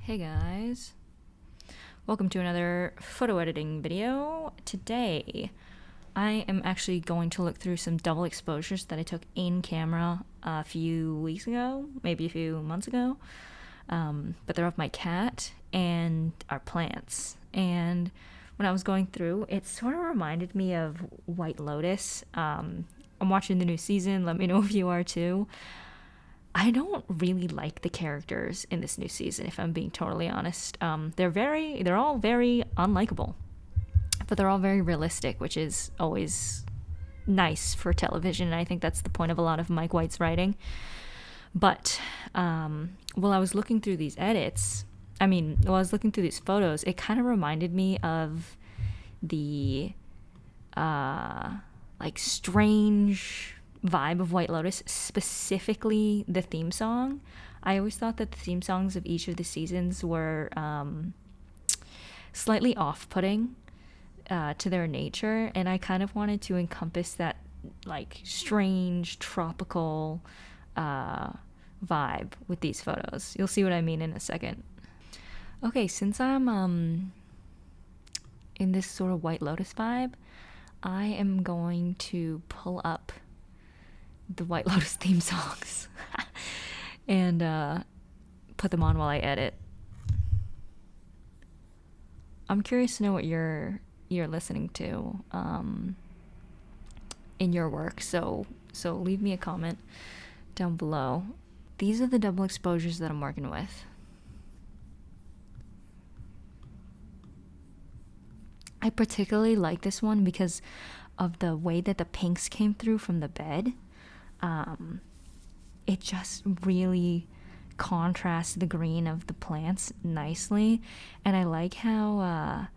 Hey guys, welcome to another photo editing video. Today I am actually going to look through some double exposures that I took in camera a few weeks ago, maybe a few months ago, but they're of my cat and our plants. And when I was going through, it sort of reminded me of White Lotus. I'm watching the new season, let me know if you are too. I don't really like the characters in this new season, if I'm being totally honest. They're all very unlikable, but they're all very realistic, which is always nice for television. And I think that's the point of a lot of Mike White's writing. But while I was looking through these while I was looking through these photos, it kind of reminded me of the strange vibe of White Lotus, specifically the theme song. I always thought that the theme songs of each of the seasons were slightly off-putting to their nature, and I kind of wanted to encompass that strange tropical vibe with these photos. You'll see what I mean in a second. Okay, since I'm in this sort of White Lotus vibe, I am going to pull up the White Lotus theme songs and put them on while I edit. I'm curious to know what you're listening to in your work, so leave me a comment down below. These are the double exposures that I'm working with. I particularly like this one because of the way that the pinks came through from the bed. It just really contrasts the green of the plants nicely, and I like how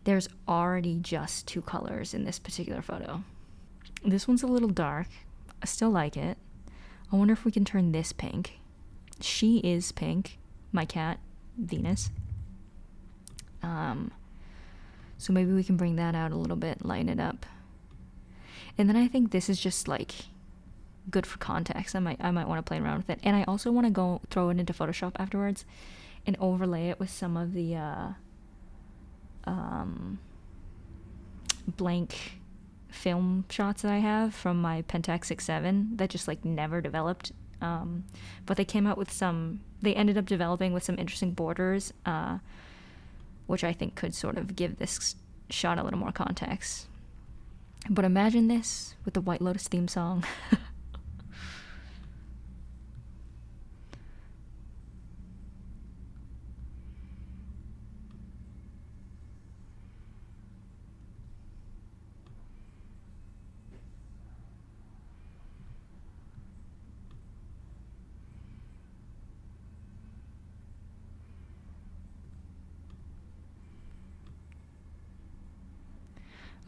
there's already just two colors in this particular photo. This one's a little dark. I still like it. I wonder if we can turn this pink. She is pink, my cat, Venus. So maybe we can bring that out a little bit, lighten it up. And then I think this is just good for context. I might want to play around with it. And I also want to go throw it into Photoshop afterwards and overlay it with some of the blank film shots that I have from my Pentax 6.7 that just never developed. But they ended up developing with some interesting borders, which I think could sort of give this shot a little more context. But imagine this with the White Lotus theme song.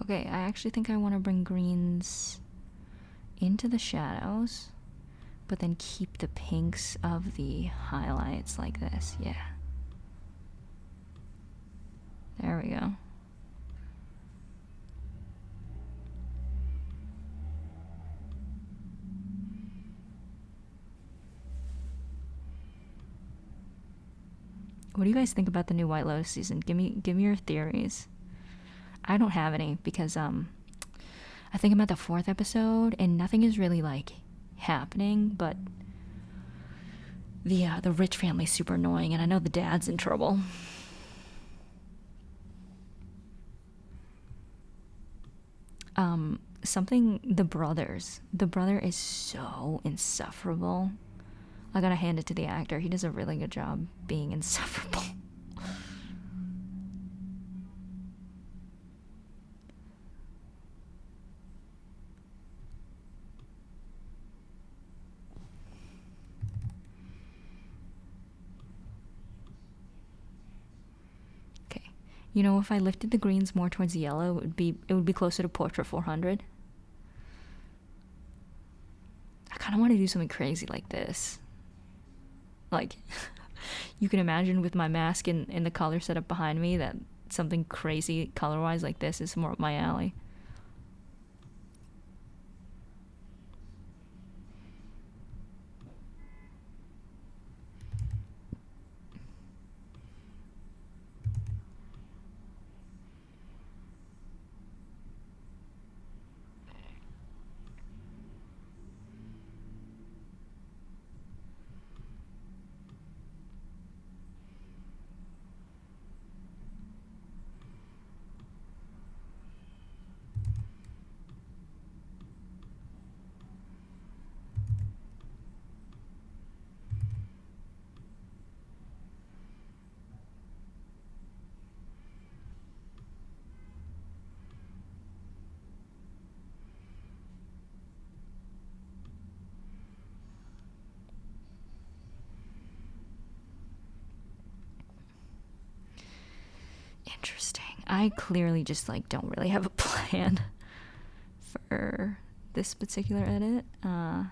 Okay, I actually think I want to bring greens into the shadows, but then keep the pinks of the highlights like this. Yeah. There we go. What do you guys think about the new White Lotus season? Give me your theories. I don't have any because I think I'm at the 4th episode and nothing is really happening, but the rich family's super annoying and I know the dad's in trouble. The brother is so insufferable. I gotta hand it to the actor. He does a really good job being insufferable. Okay. You know, if I lifted the greens more towards yellow, it would be closer to Portrait 400. I kind of want to do something crazy like this. You can imagine with my mask and the color setup behind me that something crazy color-wise like this is more up my alley. I clearly just like don't really have a plan for this particular edit. But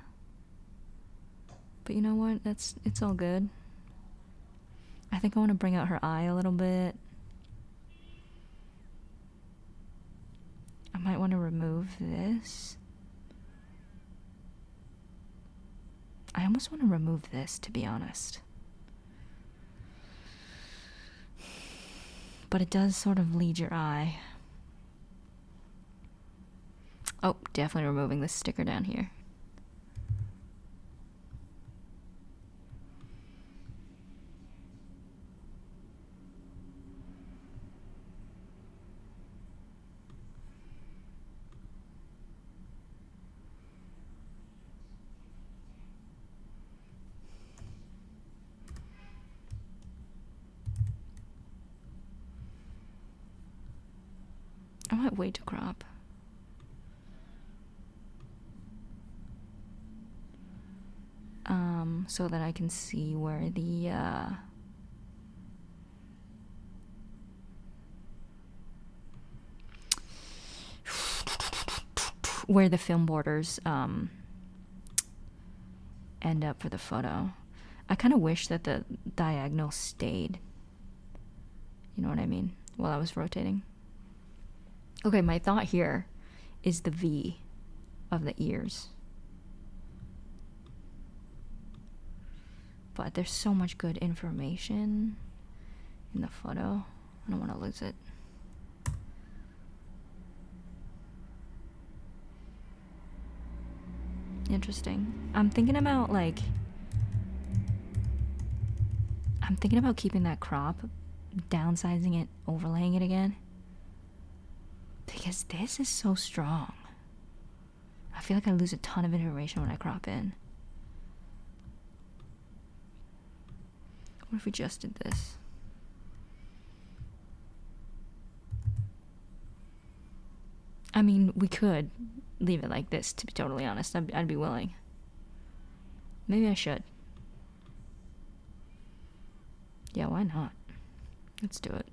you know what? It's all good. I think I want to bring out her eye a little bit. I might want to remove this. I almost want to remove this, to be honest. But it does sort of lead your eye. Oh, definitely removing this sticker down here. I might wait to crop. So that I can see where the film borders end up for the photo. I kind of wish that the diagonal stayed. You know what I mean? While I was rotating. Okay, my thought here is the V of the ears. But there's so much good information in the photo. I don't want to lose it. Interesting. I'm thinking about keeping that crop, downsizing it, overlaying it again. Because this is so strong. I feel like I lose a ton of information when I crop in. What if we just did this? I mean, we could leave it like this, to be totally honest. I'd be willing. Maybe I should. Yeah, why not? Let's do it.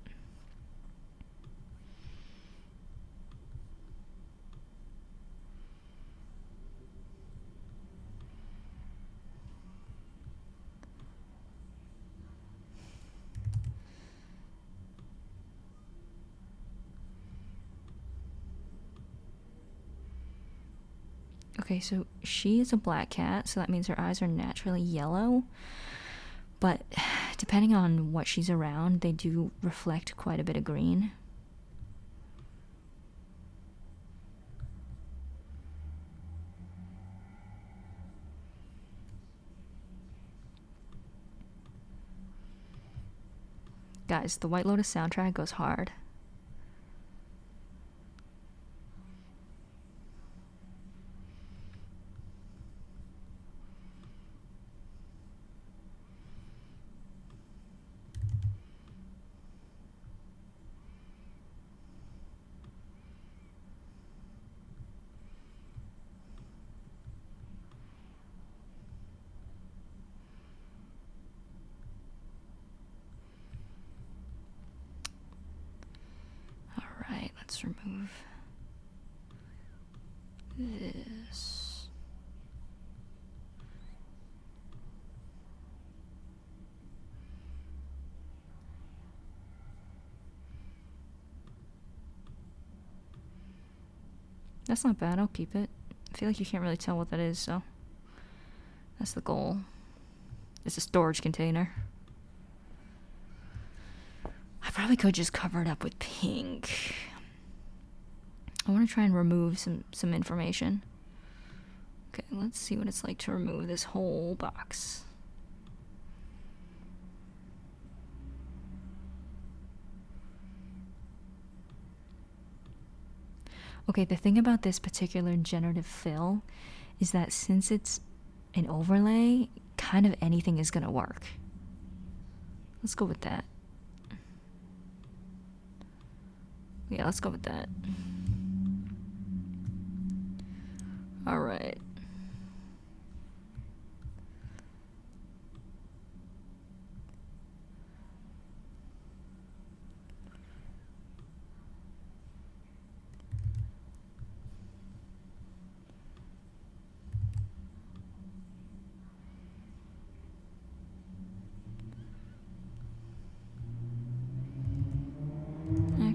Okay, so she is a black cat, so that means her eyes are naturally yellow. But depending on what she's around, they do reflect quite a bit of green. Guys, the White Lotus soundtrack goes hard. Let's remove this. That's not bad, I'll keep it. I feel like you can't really tell what that is, so that's the goal. It's a storage container. I probably could just cover it up with pink. I want to try and remove some information. Okay, let's see what it's like to remove this whole box. Okay, the thing about this particular generative fill is that since it's an overlay, kind of anything is going to work. Let's go with that. Yeah, let's go with that. All right.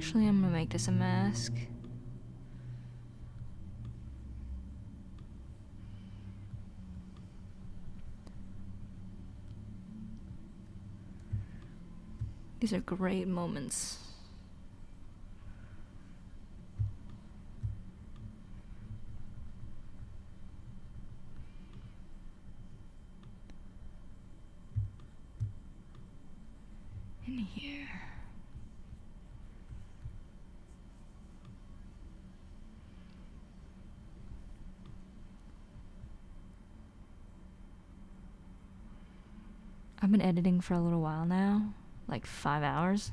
Actually, I'm gonna make this a mask. These are great moments. In here. I've been editing for a little while now, like 5 hours.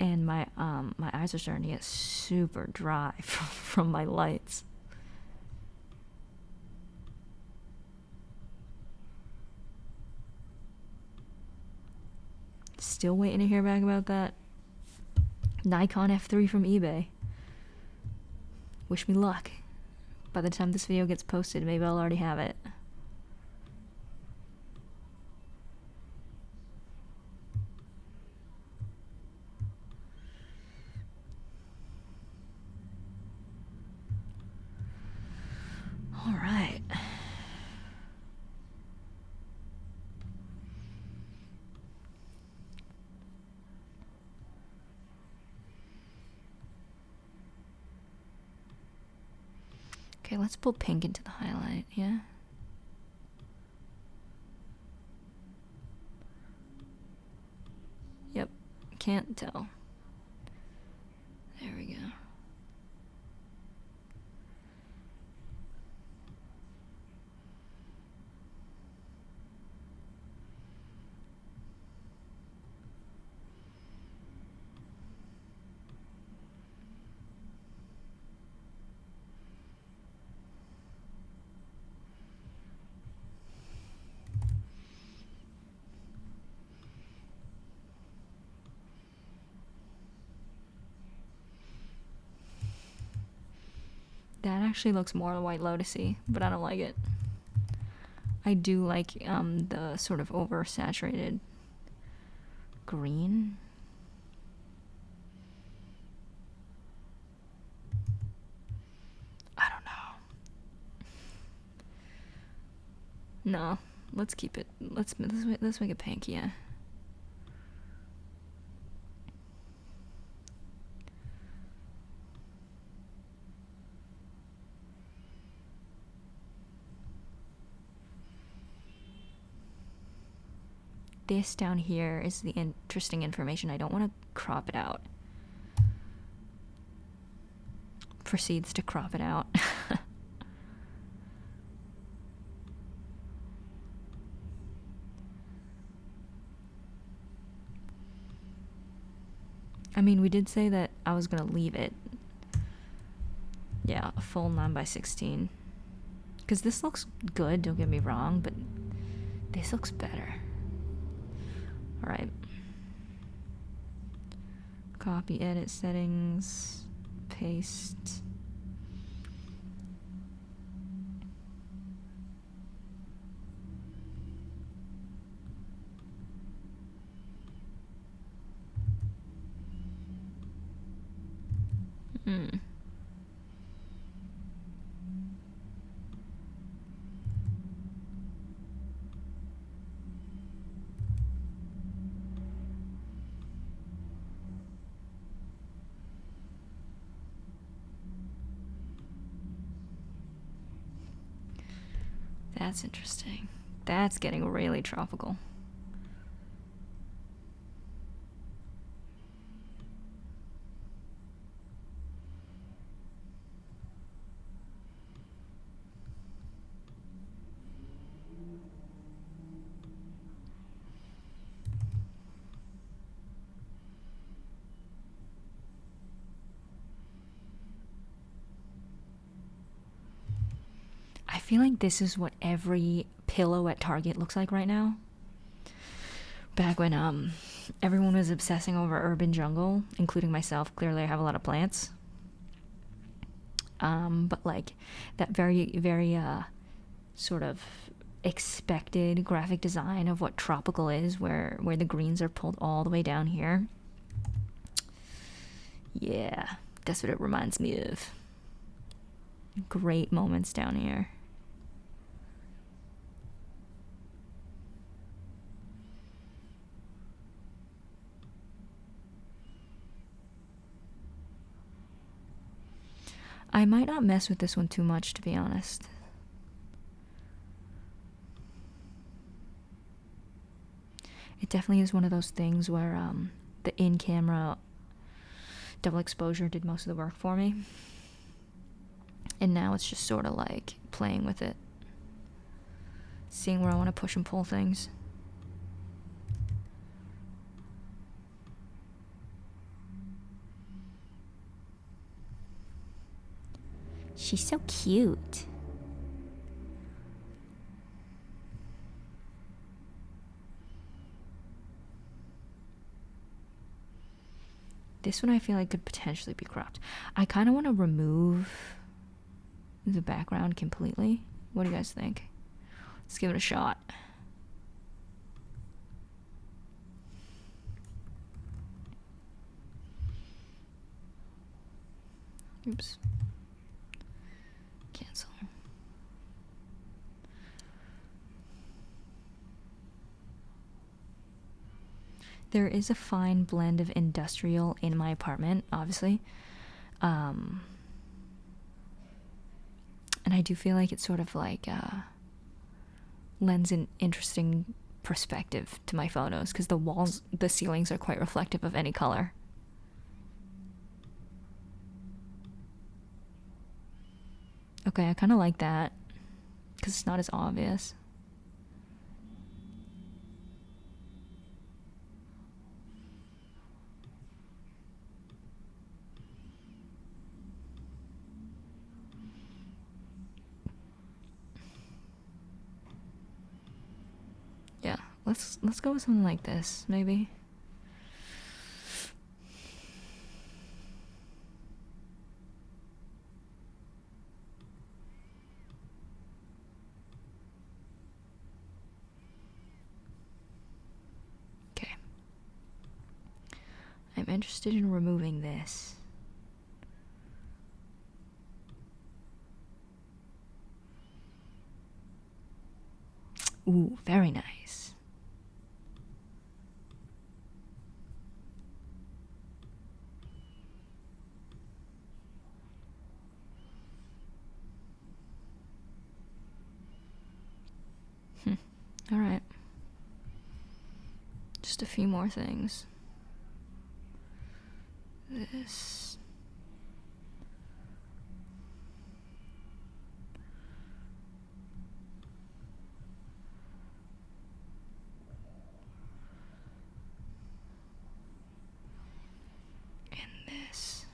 And my eyes are starting to get super dry from my lights. Still waiting to hear back about that Nikon F3 from eBay. Wish me luck. By the time this video gets posted, maybe I'll already have it. All right. Okay, let's pull pink into the highlight, yeah? Yep, can't tell. There we go. That actually looks more White Lotus-y, but I don't like it. I do like the sort of oversaturated green. I don't know. No, let's keep it. Let's make it pink, yeah. This down here is the interesting information. I don't want to crop it out. Proceeds to crop it out. I mean, we did say that I was gonna leave it. Yeah, a full 9x16. Because this looks good, don't get me wrong, but this looks better. Alright. Copy, edit, settings, paste. That's interesting. That's getting really tropical. I feel like this is what every pillow at Target looks like right now. Back when everyone was obsessing over urban jungle, including myself. Clearly I have a lot of plants. But like that very, very sort of expected graphic design of what tropical is, where the greens are pulled all the way down here. Yeah, that's what it reminds me of. Great moments down here. I might not mess with this one too much, to be honest. It definitely is one of those things where the in-camera double exposure did most of the work for me. And now it's just sort of like playing with it. Seeing where I want to push and pull things. She's so cute. This one I feel like could potentially be cropped. I kind of want to remove the background completely. What do you guys think? Let's give it a shot. Oops. Cancel. There is a fine blend of industrial in my apartment, obviously. And I do feel like it sort of like lends an interesting perspective to my photos because the ceilings are quite reflective of any color. Okay, I kind of like that because it's not as obvious. Yeah, let's go with something like this, maybe. Okay. I'm interested in removing this. Ooh, very nice. All right. Just a few more things. This. And this.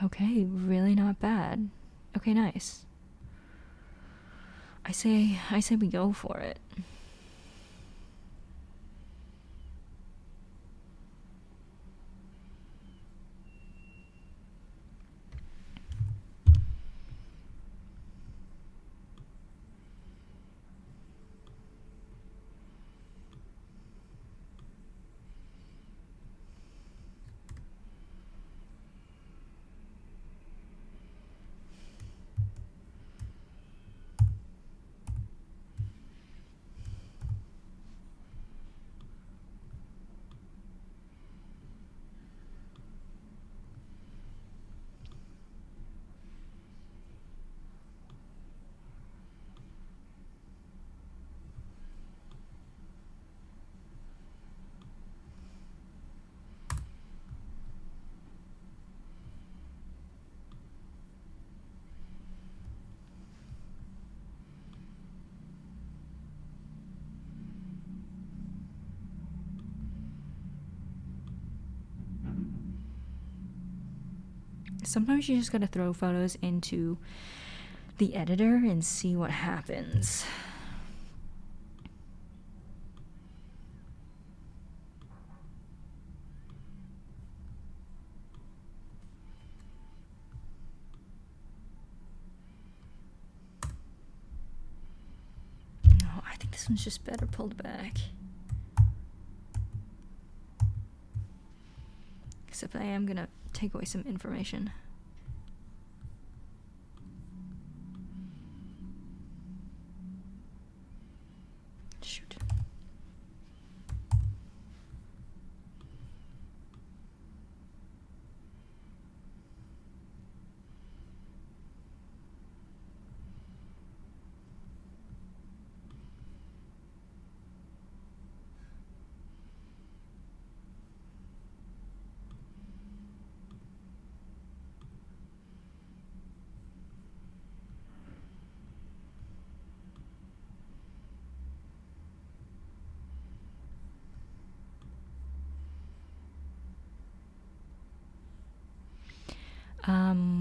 Okay, really not bad. Okay, nice. I say we go for it. Sometimes you just gotta throw photos into the editor and see what happens. This one's just better pulled back. Except I am gonna take away some information. Shoot.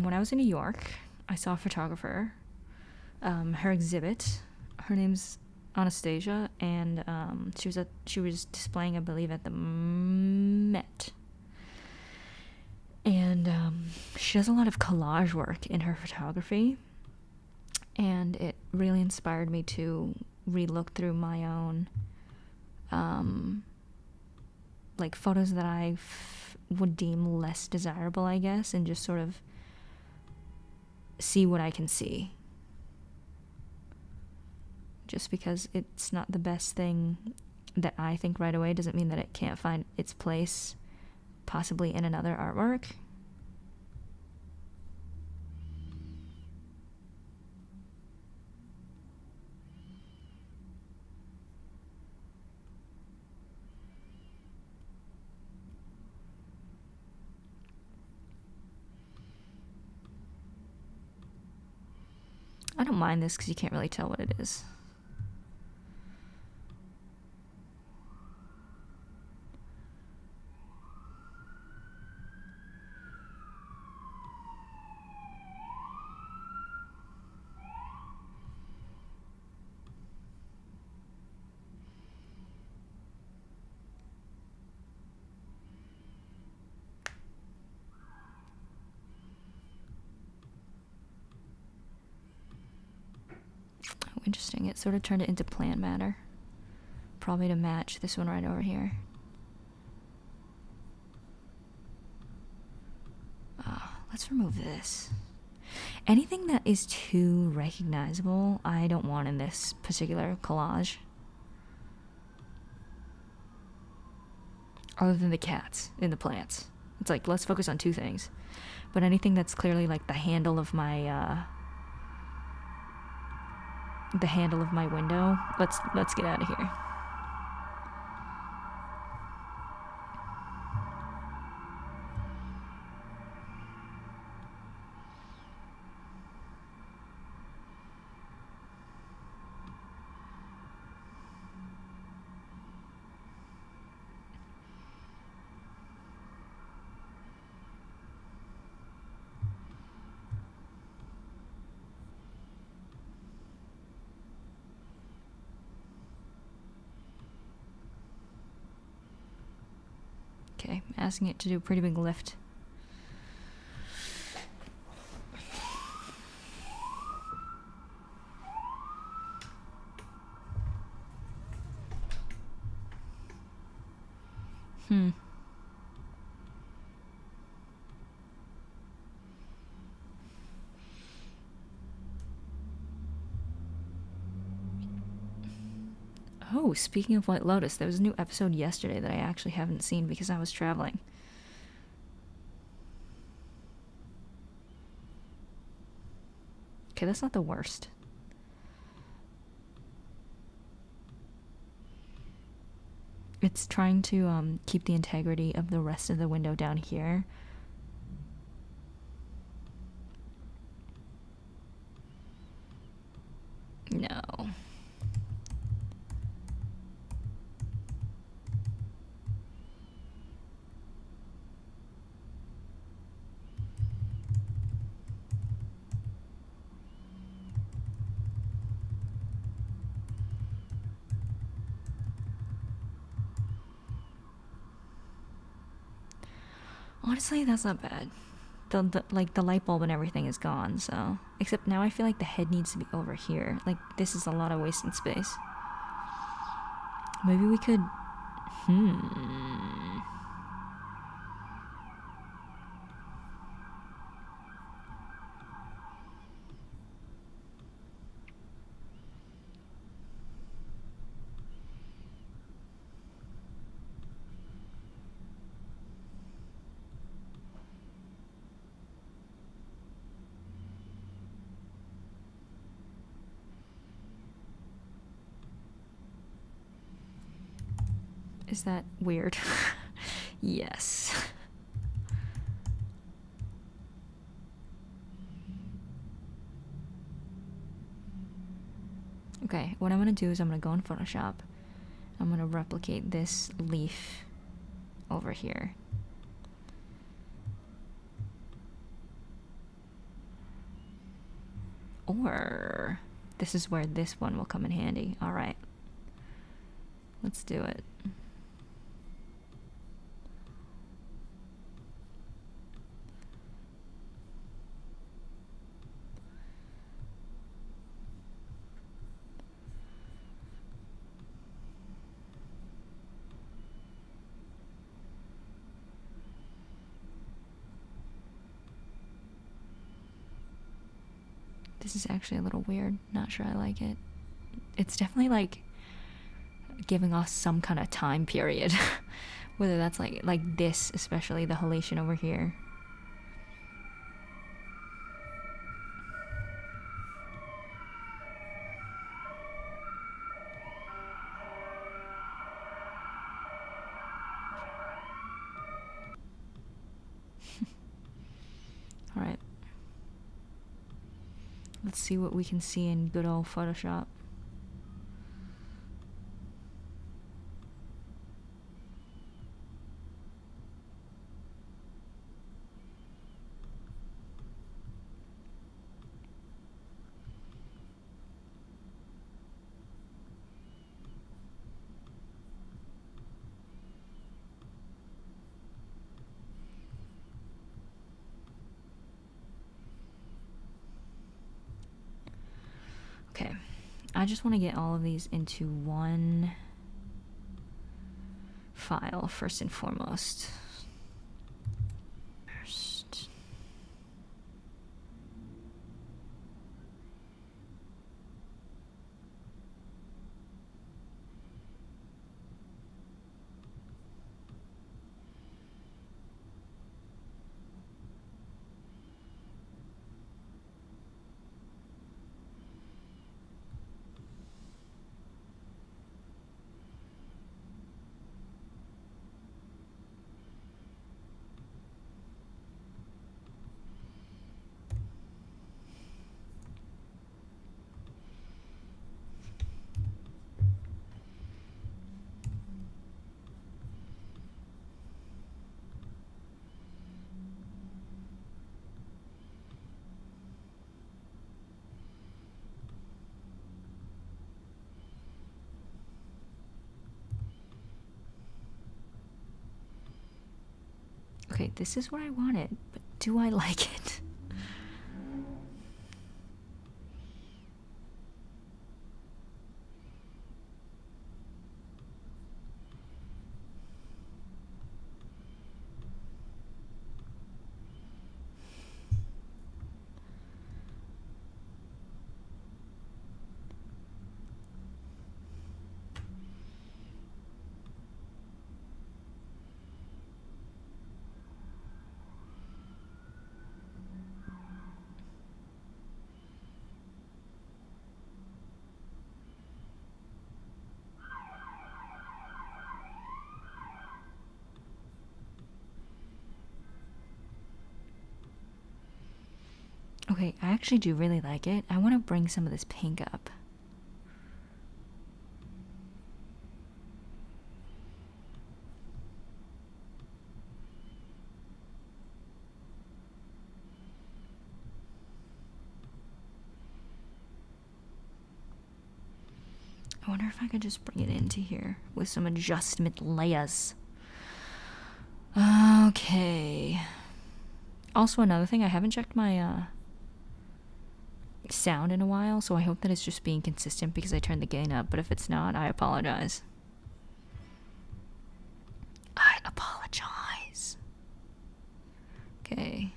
When I was in New York, I saw a photographer. Her exhibit, her name's Anastasia, and she was displaying, I believe, at the Met. And she does a lot of collage work in her photography, and it really inspired me to re-look through my own like photos that I would deem less desirable, I guess, and just sort of see what I can see. Just because it's not the best thing that I think right away doesn't mean that it can't find its place possibly in another artwork. I don't mind this because you can't really tell what it is. Interesting. It sort of turned it into plant matter. Probably to match this one right over here. Let's remove this. Anything that is too recognizable, I don't want in this particular collage. Other than the cats in the plants. It's like, let's focus on two things. But anything that's clearly like the handle of my window. Let's get out of here. Okay, asking it to do a pretty big lift. Oh, speaking of White Lotus, there was a new episode yesterday that I actually haven't seen because I was traveling. Okay, that's not the worst. It's trying to keep the integrity of the rest of the window down here. No. Honestly, that's not bad. The light bulb and everything is gone, so... Except now I feel like the head needs to be over here. Like, this is a lot of wasted space. Maybe we could... Is that weird? Yes. Okay, what I'm gonna do is I'm gonna go in Photoshop. I'm gonna replicate this leaf over here. Or this is where this one will come in handy. All right, let's do it. This is actually a little weird. Not sure I like it. It's definitely like giving us some kind of time period. Whether that's like this, especially the halation over here. All right. Let's see what we can see in good old Photoshop. Okay, I just want to get all of these into one file first and foremost. Okay, this is what I wanted, but do I like it? Okay, I actually do really like it. I want to bring some of this pink up. I wonder if I could just bring it into here with some adjustment layers. Okay. Also, another thing, I haven't checked my sound in a while, so I hope that it's just being consistent because I turned the gain up, but if it's not, I apologize. apologize. Okay.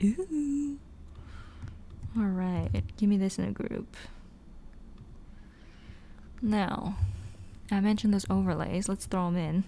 Ooh. Alright, give me this in a group. Now, I mentioned those overlays. Let's throw them in.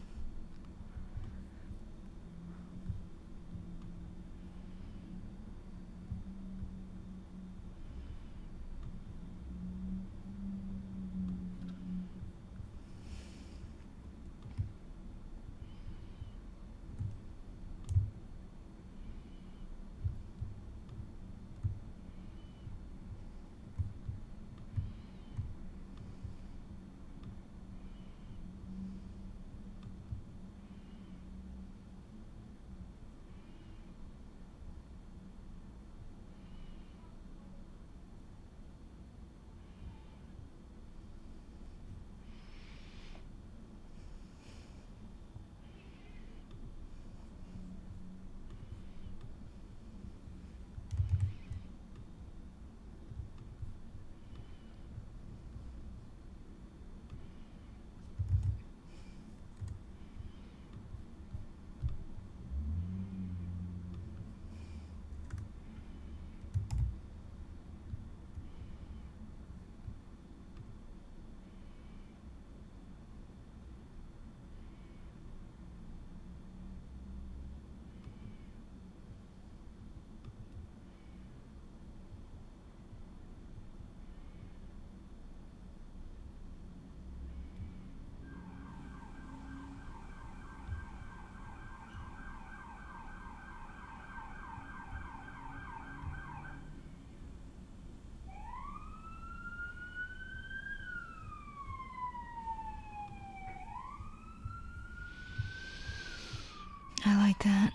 I like that.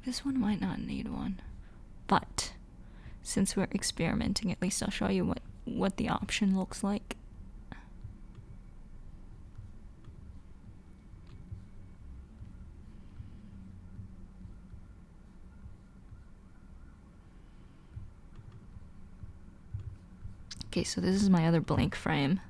This one might not need one, but since we're experimenting, at least I'll show you what the option looks like. Okay, so this is my other blank frame.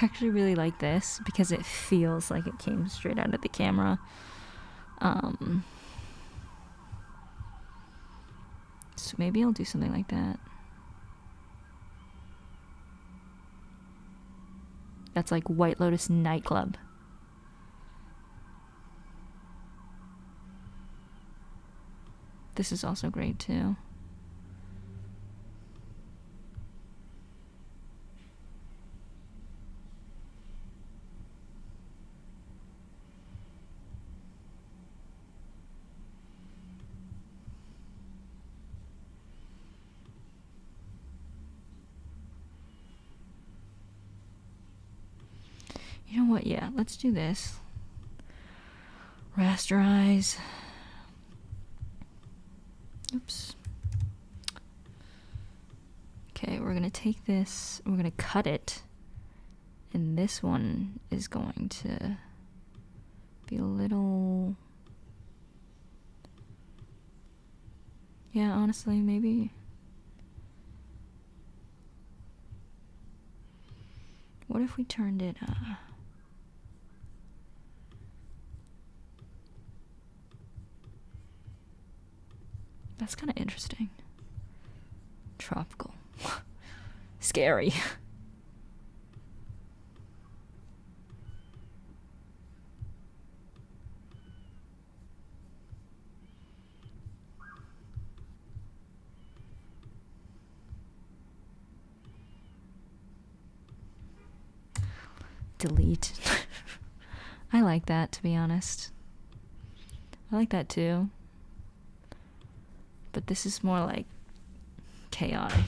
I actually really like this because it feels like it came straight out of the camera. So maybe I'll do something like that. That's like White Lotus nightclub. This is also great too. You know what? Yeah, let's do this. Rasterize. Oops. we're gonna take this, we're gonna cut it, and this one is going to be a little, yeah, honestly, maybe. What if we turned it, that's kind of interesting. Tropical. Scary. Delete. I like that, to be honest. I like that too. But this is more like chaotic.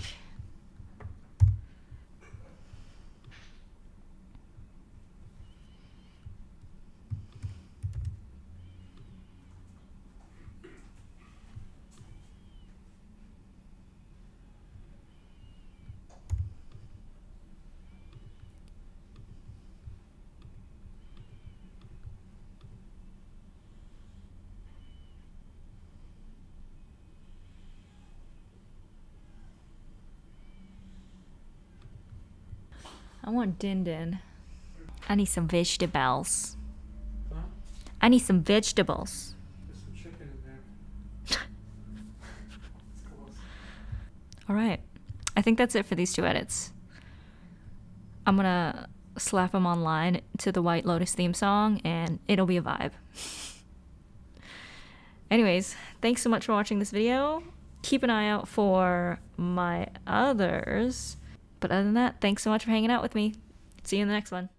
I want din din. I need some vegetables. Huh? I need some vegetables. There's some chicken in there. It's close. Alright. I think that's it for these two edits. I'm gonna slap them online to the White Lotus theme song and it'll be a vibe. Anyways, thanks so much for watching this video. Keep an eye out for my others. But other than that, thanks so much for hanging out with me. See you in the next one.